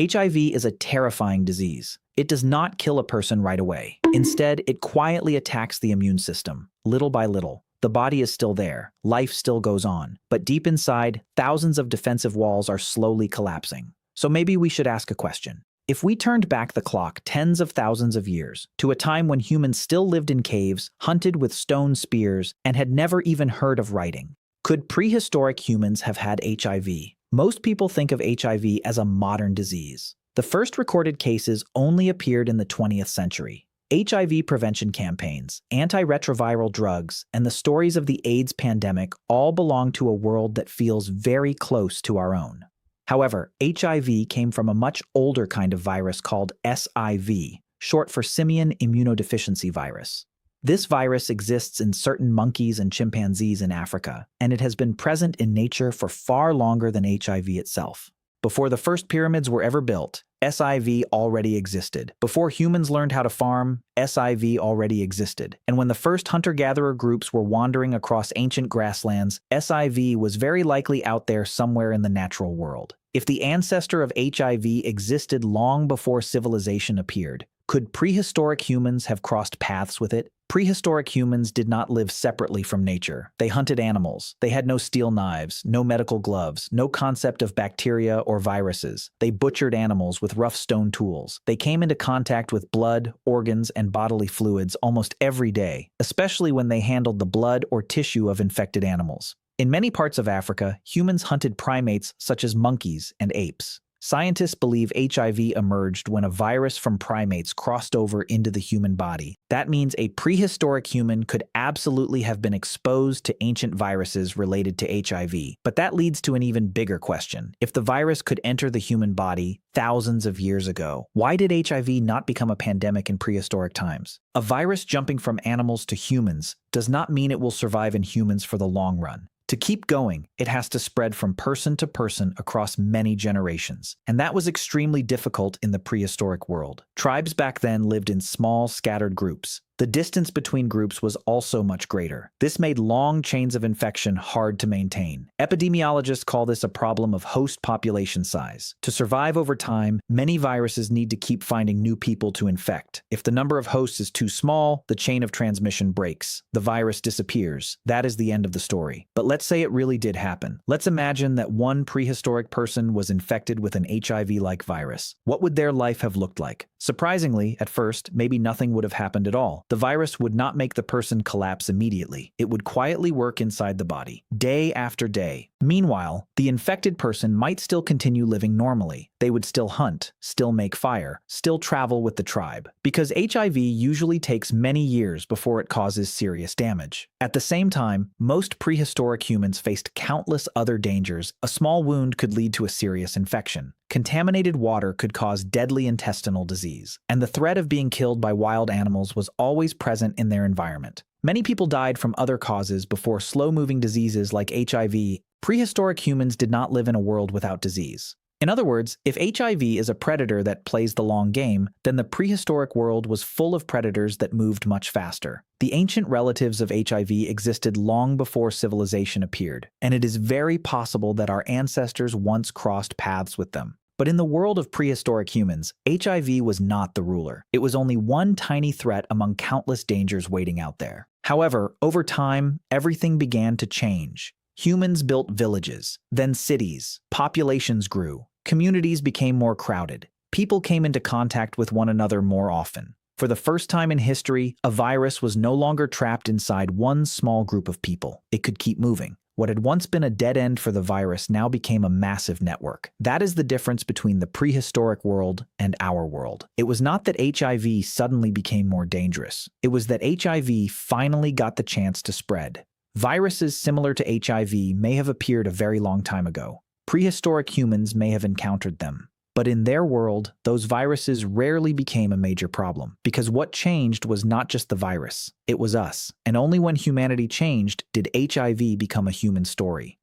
HIV is a terrifying disease. It does not kill a person right away. Instead, it quietly attacks the immune system, little by little. The body is still there, life still goes on, but deep inside, thousands of defensive walls are slowly collapsing. So maybe we should ask a question. If we turned back the clock tens of thousands of years to a time when humans still lived in caves, hunted with stone spears, and had never even heard of writing, could prehistoric humans have had HIV? Most people think of HIV as a modern disease. The first recorded cases only appeared in the 20th century. HIV prevention campaigns, antiretroviral drugs, and the stories of the AIDS pandemic all belong to a world that feels very close to our own. However, HIV came from a much older kind of virus called SIV, short for simian immunodeficiency virus. This virus exists in certain monkeys and chimpanzees in Africa, and it has been present in nature for far longer than HIV itself. Before the first pyramids were ever built, SIV already existed. Before humans learned how to farm, SIV already existed. And when the first hunter-gatherer groups were wandering across ancient grasslands, SIV was very likely out there somewhere in the natural world. If the ancestor of HIV existed long before civilization appeared, could prehistoric humans have crossed paths with it? Prehistoric humans did not live separately from nature. They hunted animals. They had no steel knives, no medical gloves, no concept of bacteria or viruses. They butchered animals with rough stone tools. They came into contact with blood, organs, and bodily fluids almost every day, especially when they handled the blood or tissue of infected animals. In many parts of Africa, humans hunted primates such as monkeys and apes. Scientists believe HIV emerged when a virus from primates crossed over into the human body. That means a prehistoric human could absolutely have been exposed to ancient viruses related to HIV. But that leads to an even bigger question. If the virus could enter the human body thousands of years ago, why did HIV not become a pandemic in prehistoric times? A virus jumping from animals to humans does not mean it will survive in humans for the long run. To keep going, it has to spread from person to person across many generations. And that was extremely difficult in the prehistoric world. Tribes back then lived in small, scattered groups. The distance between groups was also much greater. This made long chains of infection hard to maintain. Epidemiologists call this a problem of host population size. To survive over time, many viruses need to keep finding new people to infect. If the number of hosts is too small, the chain of transmission breaks. The virus disappears. That is the end of the story. But let's say it really did happen. Let's imagine that one prehistoric person was infected with an HIV-like virus. What would their life have looked like? Surprisingly, at first, maybe nothing would have happened at all. The virus would not make the person collapse immediately. It would quietly work inside the body, day after day. Meanwhile, the infected person might still continue living normally. They would still hunt, still make fire, still travel with the tribe. Because HIV usually takes many years before it causes serious damage. At the same time, most prehistoric humans faced countless other dangers. A small wound could lead to a serious infection. Contaminated water could cause deadly intestinal disease. And the threat of being killed by wild animals was always present in their environment. Many people died from other causes before slow-moving diseases like HIV. Prehistoric humans did not live in a world without disease. In other words, if HIV is a predator that plays the long game, then the prehistoric world was full of predators that moved much faster. The ancient relatives of HIV existed long before civilization appeared, and it is very possible that our ancestors once crossed paths with them. But in the world of prehistoric humans, HIV was not the ruler. It was only one tiny threat among countless dangers waiting out there. However, over time, everything began to change. Humans built villages, then cities, populations grew, communities became more crowded, people came into contact with one another more often. For the first time in history, a virus was no longer trapped inside one small group of people. It could keep moving. What had once been a dead end for the virus now became a massive network. That is the difference between the prehistoric world and our world. It was not that HIV suddenly became more dangerous. It was that HIV finally got the chance to spread. Viruses similar to HIV may have appeared a very long time ago. Prehistoric humans may have encountered them. But in their world, those viruses rarely became a major problem, because what changed was not just the virus, it was us. And only when humanity changed did HIV become a human story.